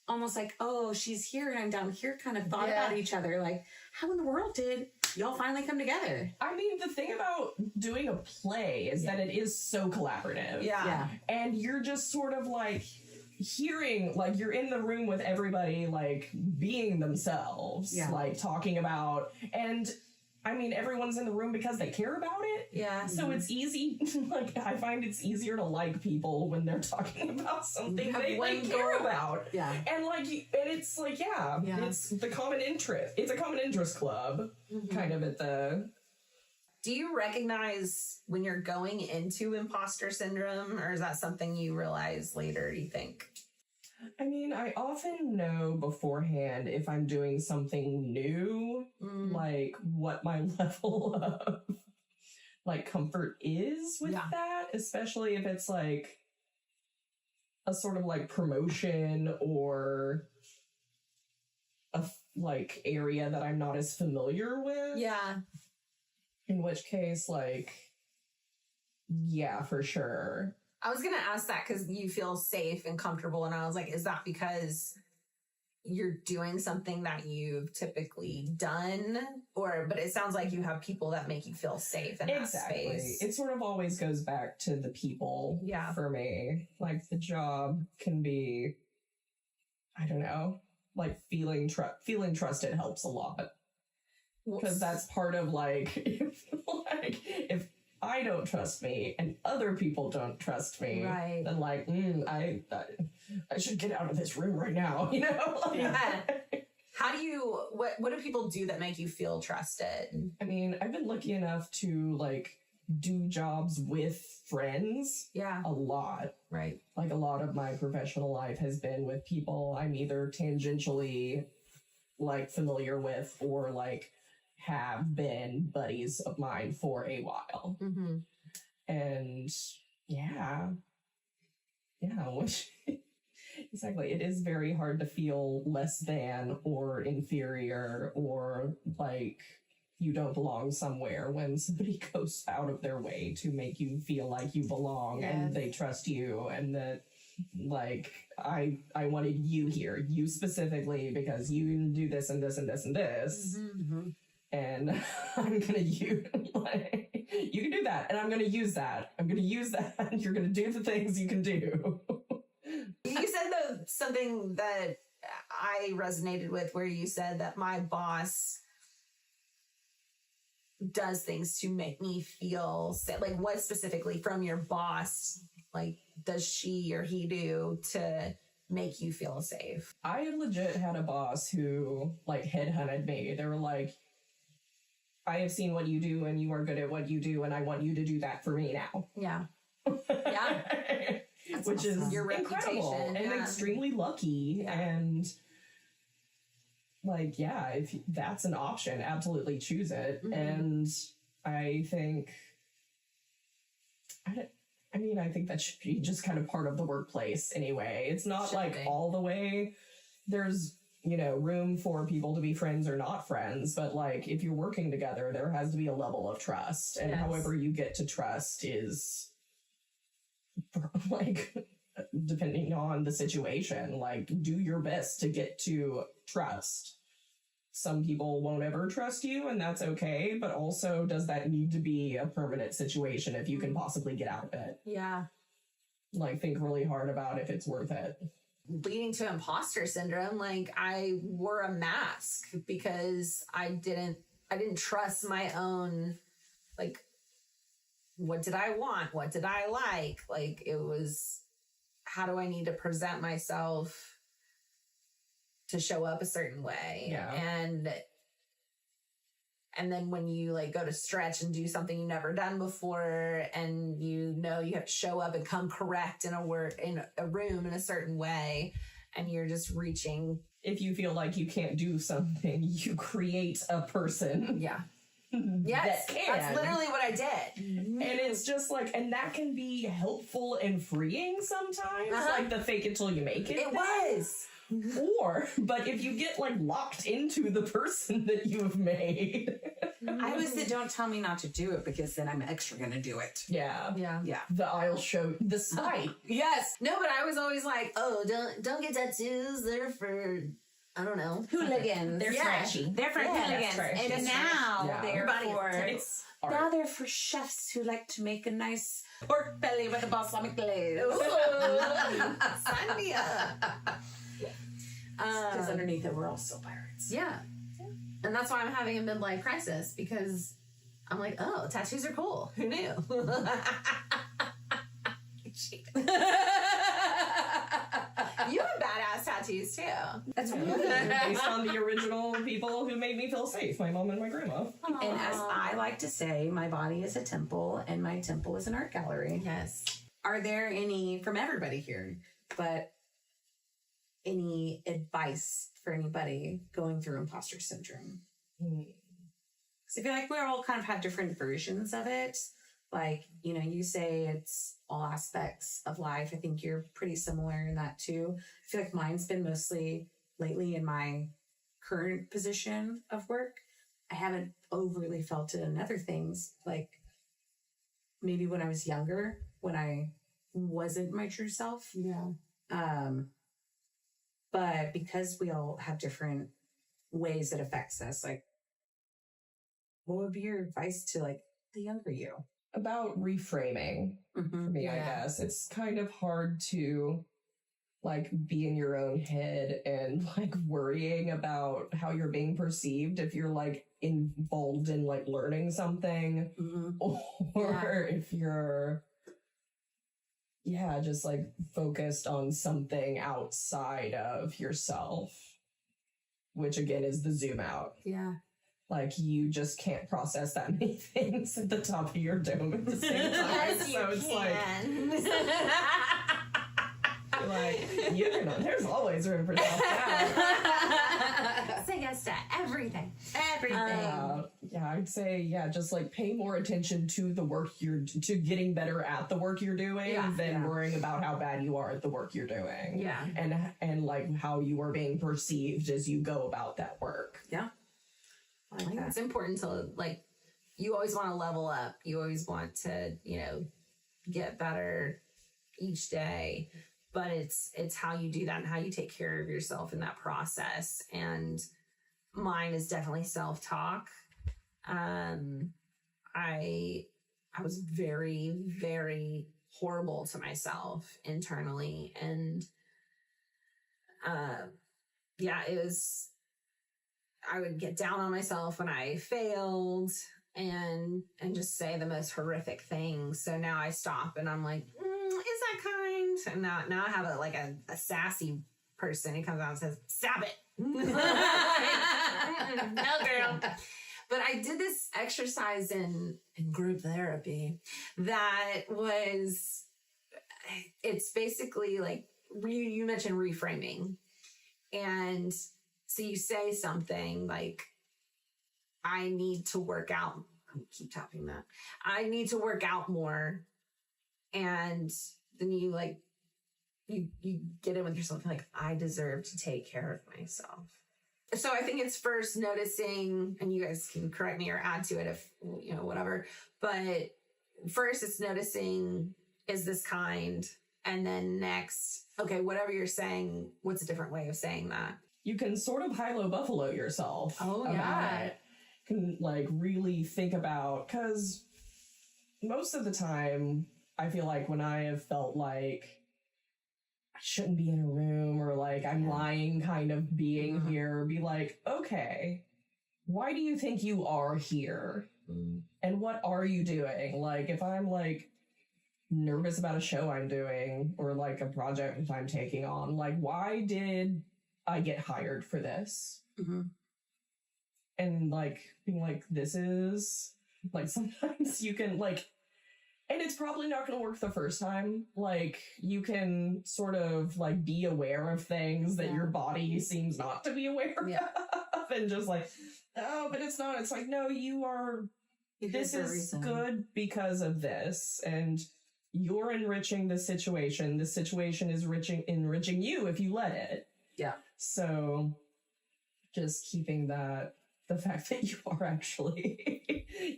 almost like, oh, she's here and I'm down here kind of thought about each other. Like, how in the world did y'all finally come together? I mean, the thing about doing a play is that it is so collaborative. Yeah. And you're just sort of like hearing, like, you're in the room with everybody, like, being themselves, like, talking about, and I mean, everyone's in the room because they care about it. Yeah. So it's easy, like, I find it's easier to like people when they're talking about something they care about. Yeah. And, like, and it's like, it's the common interest. It's a common interest club, kind of at the... Do you recognize when you're going into imposter syndrome, or is that something you realize later, do you think? I mean, I often know beforehand if I'm doing something new, like what my level of like comfort is with that, especially if it's like a sort of like promotion or a like area that I'm not as familiar with. Yeah. In which case, like, yeah, for sure. I was going to ask that because you feel safe and comfortable. And I was like, is that because you're doing something that you've typically done? But it sounds like you have people that make you feel safe in that space. It sort of always goes back to the people for me. Like, the job can be, I don't know, like feeling trusted helps a lot. Because that's part of like if I don't trust me and other people don't trust me, then like, I should get out of this room right now, you know? How do you, what do people do that make you feel trusted? I mean, I've been lucky enough to like do jobs with friends a lot. Right. Like, a lot of my professional life has been with people I'm either tangentially like familiar with or like have been buddies of mine for a while. And which exactly, it is very hard to feel less than or inferior or like you don't belong somewhere when somebody goes out of their way to make you feel like you belong and they trust you, and that like I wanted you here, you specifically, because you do this and this and this and this. And I'm gonna use, like, you can do that, and I'm gonna use that. I'm gonna use that, and you're gonna do the things you can do. You said though something that I resonated with where you said that my boss does things to make me feel sick. Like, what specifically from your boss, like, does she or he do to make you feel safe? I legit had a boss who, like, headhunted me. They were like, I have seen what you do and you are good at what you do and I want you to do that for me now. Yeah. Yeah. Which awesome. is Your incredible reputation, and yeah. extremely lucky. Yeah. And, like, yeah, if that's an option, absolutely choose it. Mhm. And I think, I think that should be just kind of part of the workplace anyway. It's not Should like be. all the way. There's, room for people to be friends or not friends. But, like, if you're working together, there has to be a level of trust. And Yes. however you get to trust is, like, depending on the situation, like, do your best to get to trust. Some people won't ever trust you, and that's okay. But also, does that need to be a permanent situation if you can possibly get out of it? Yeah. Like, think really hard about if it's worth it. Leading to imposter syndrome, like, I wore a mask because I didn't trust my own, like, what did I want? What did I like? Like, it was, how do I need to present myself to show up a certain way? Yeah. And then when you, like, go to stretch and do something you've never done before, and you have to show up and come correct in a room in a certain way, and you're just reaching. If you feel like you can't do something, you create a person. Yeah. Yes, that can. that's literally what I did. And it's just like, and that can be helpful and freeing sometimes, Uh-huh. like the fake it till you make it. It thing. was. But if you get, like, locked into the person that you have made. I was the don't tell me not to do it because then I'm extra gonna do it. Yeah. Yeah. Yeah. I'll show the spite. Yes. No, but I was always like, oh, don't get tattoos. They're for, I don't know. Hooligans. They're Yeah. trashy. They're for Yeah, that's hooligans. trashy. And now Yeah. they're Everybody is for terrible. It's now art. they're for chefs who like to make a nice pork belly with a balsamic glaze. Sign me up. Because underneath it, we're all still pirates. Yeah. And that's why I'm having a midlife crisis, because I'm like, oh, tattoos are cool. Who knew? You have badass tattoos too. That's Yeah, they're based on the original people who made me feel safe, my mom and my grandma. And as I like to say, my body is a temple and my temple is an art gallery. Yes. Are there any, from everybody here, but any advice for anybody going through imposter syndrome? Because I feel like we all kind of have different versions of it. Like, you say it's all aspects of life. I think you're pretty similar in that too. I feel like mine's been mostly lately in my current position of work. I haven't overly felt it in other things. Like maybe when I was younger, when I wasn't my true self. Yeah. But because we all have different ways it affects us, like, what would be your advice to, like, the younger you? About reframing for me, I Yeah. guess. It's kind of hard to, like, be in your own head and, like, worrying about how you're being perceived if you're, like, involved in, like, learning something, or if you're just, like, focused on something outside of yourself, which again is the zoom out. Yeah. Like, you just can't process that many things at the top of your dome at the same time. Yes, you so it's can. like, there's always room for self-doubt. Say yes to everything. I'd say, just, like, pay more attention to the work to getting better at the work you're doing than worrying about how bad you are at the work you're doing. Yeah. And like, how you are being perceived as you go about that work. Yeah. I think it's important to, like, you always want to level up. You always want to, get better each day. But it's how you do that and how you take care of yourself in that process. And mine is definitely self-talk. I was very, very horrible to myself internally. And yeah, I would get down on myself when I failed and just say the most horrific things. So now I stop and I'm like, is that kind? And now I have a sassy person who comes out and says, stop it. No, girl. But I did this exercise in group therapy that was, it's basically like, you mentioned reframing. And so you say something like, I need to work out. Keep tapping that. I need to work out more. And then you get in with yourself like, I deserve to take care of myself. So I think it's first noticing, and you guys can correct me or add to it if, whatever. But first it's noticing, is this kind? And then next, okay, whatever you're saying, what's a different way of saying that? You can sort of high-low buffalo yourself. Oh, yeah. Can really think about, because most of the time, I feel like when I have felt like I shouldn't be in a room or like I'm lying kind of being here, be like, okay, why do you think you are here? And what are you doing? Like, if I'm like nervous about a show I'm doing or like a project I'm taking on, like, why did I get hired for this? And like being like, this is like, sometimes you can like, and it's probably not going to work the first time. Like, you can sort of like be aware of things that your body seems not to be aware of, and just like, oh, but it's not. It's like, no, you are, this is good because of this, and you're enriching the situation. The situation is enriching you if you let it. Yeah. So just keeping that, the fact that you are actually,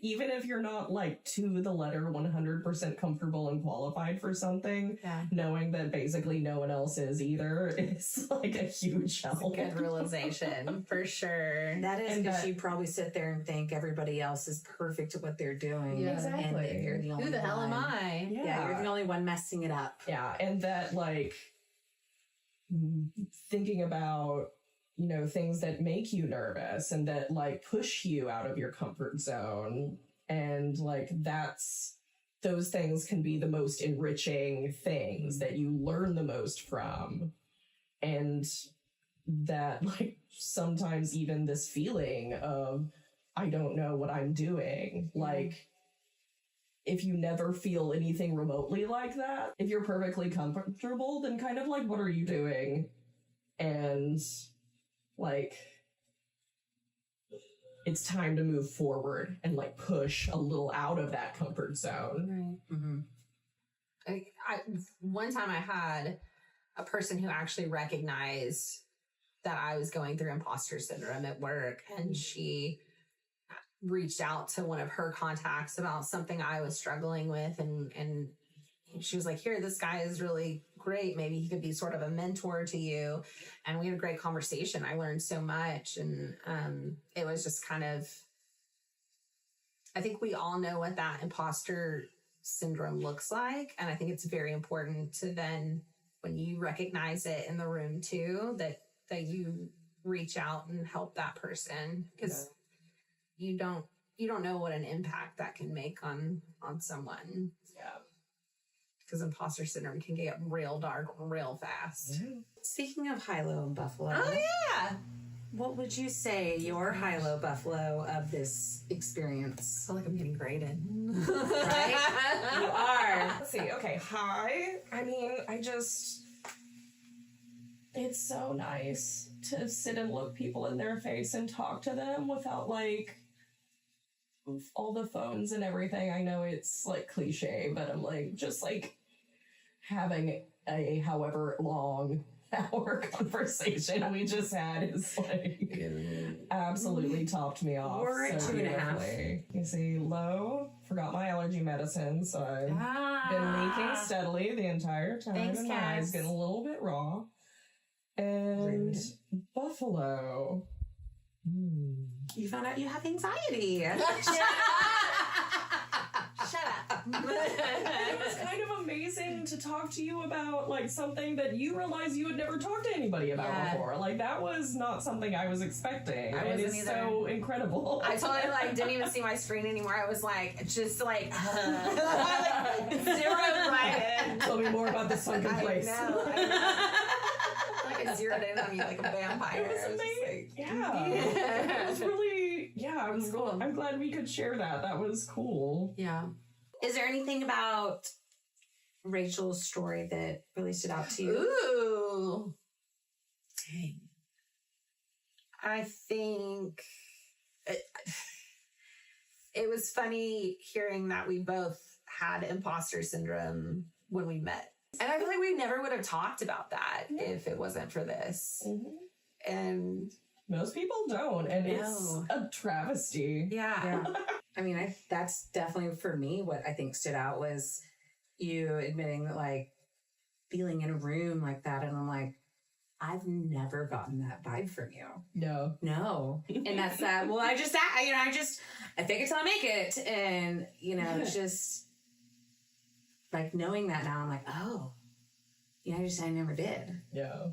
even if you're not like to the letter 100% comfortable and qualified for something, knowing that basically no one else is either is like a huge help. Good realization, for sure. That is because you probably sit there and think everybody else is perfect at what they're doing. Yeah. Exactly. And that you're the only Who the hell am I? Yeah, you're the only one messing it up. Yeah, and that like thinking about, things that make you nervous and that like push you out of your comfort zone, and like those things can be the most enriching things that you learn the most from. And that like sometimes even this feeling of, I don't know what I'm doing, like, if you never feel anything remotely like that, if you're perfectly comfortable, then kind of like, what are you doing? And like, it's time to move forward and like push a little out of that comfort zone. Right. One time I had a person who actually recognized that I was going through imposter syndrome at work, and she reached out to one of her contacts about something I was struggling with, and she was like, here, this guy is really great. Maybe he could be sort of a mentor to you. And we had a great conversation. I learned so much. And it was just kind of, I think we all know what that imposter syndrome looks like. And I think it's very important to then, when you recognize it in the room too, that you reach out and help that person, because you don't know what an impact that can make on someone. Yeah. Because imposter syndrome can get real dark real fast. Speaking of high-low and buffalo. Oh, yeah. What would you say your high-low buffalo of this experience? I feel like I'm getting graded. Right? You are. Let's see. Okay. Hi. I mean, it's so nice to sit and look people in their face and talk to them without like all the phones and everything. I know it's like cliche, but I'm like, just like having a however long hour conversation we just had is like absolutely topped me off. We're at 2.5. You see, low, forgot my allergy medicine, so I've been leaking steadily the entire time. Thanks, and my eyes getting a little bit raw. And buffalo. You found out you have anxiety. Shut up. It was kind of amazing to talk to you about like something that you realized you had never talked to anybody about before. Like that was not something I was expecting. I It wasn't is either. so incredible. I totally like didn't even see my screen anymore. I was like just like, like zeroed right in. Tell me more about this sunken place. I know. Like I zeroed in on you like a vampire. It was I just amazing. like, It was really, I was cool. I'm glad we could share that. That was cool. yeah. Is there anything about Rachel's story that really stood out to you? Ooh. Dang. I think it was funny hearing that we both had imposter syndrome when we met. And I feel like we never would have talked about that if it wasn't for this. Mm-hmm. And Most people don't, and it's a travesty. yeah. I mean, that's definitely for me what I think stood out was you admitting that, like, feeling in a room like that. And I'm like, I've never gotten that vibe from you. No. And that's that. Well, I fake it till I make it. And, it's just like knowing that now, I'm like, oh, I never did. Yeah.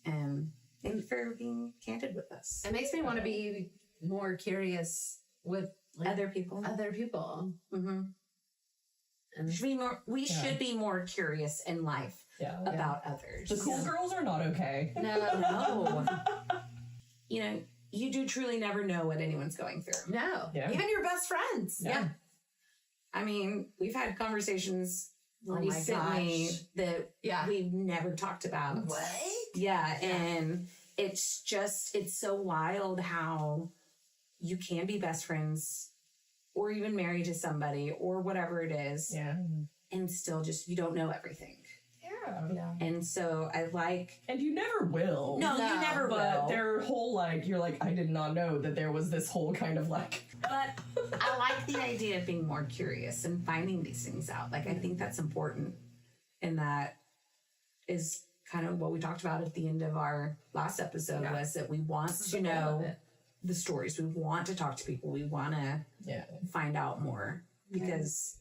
And thank you for being candid with us. It makes me want to be more curious with Other people. Mm-hmm. And We should be more curious in life about others. The cool girls are not okay. No. You do truly never know what anyone's going through. no. Yeah. Even your best friends. Yeah. I mean, we've had conversations Oh my recently gosh. that we've never talked about. What? Yeah, and it's so wild how you can be best friends or even married to somebody or whatever it is. Yeah. And still just, you don't know everything. Yeah. And so I like... And you never will. No, you never But will. their whole, you're like, I did not know that there was this whole kind of But I like the idea of being more curious and finding these things out. Like, I think that's important. And that is kind of what we talked about at the end of our last episode was that we want to know the stories. We want to talk to people. We want to find out more because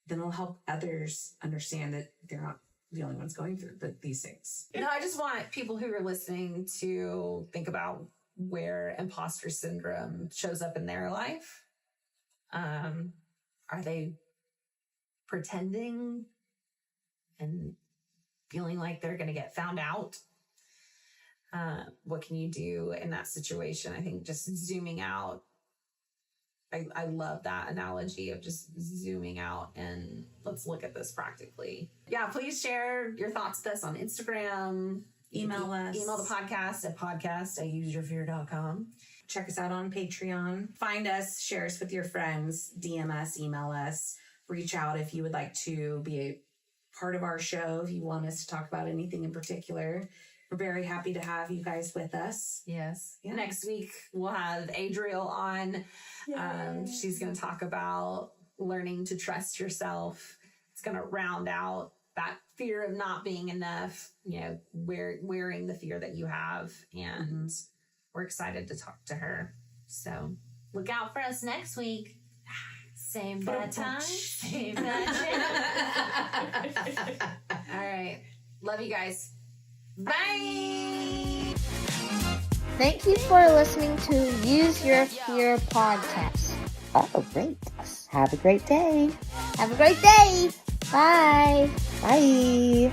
then it'll help others understand that they're not the only ones going through these things. No, I just want people who are listening to think about where imposter syndrome shows up in their life. Are they pretending and feeling like they're going to get found out? What can you do in that situation? I think just zooming out. I love that analogy of just zooming out and let's look at this practically. Yeah, please share your thoughts with us on Instagram. Email us. Email the podcast at podcast@useyourfear.com. Check us out on Patreon. Find us, share us with your friends, DM us, email us, reach out if you would like to be a part of our show, if you want us to talk about anything in particular. We're very happy to have you guys with us. Yes. Yeah. Next week, we'll have Adriel on. She's going to talk about learning to trust yourself. It's going to round out that fear of not being enough, wearing the fear that you have. And we're excited to talk to her. So look out for us next week. Same bad time. Same bad channel. All right. Love you guys. Bye. Thank you for listening to Use Your Fear Podcast. Oh, great. Have a great day. Have a great day. Bye. Bye.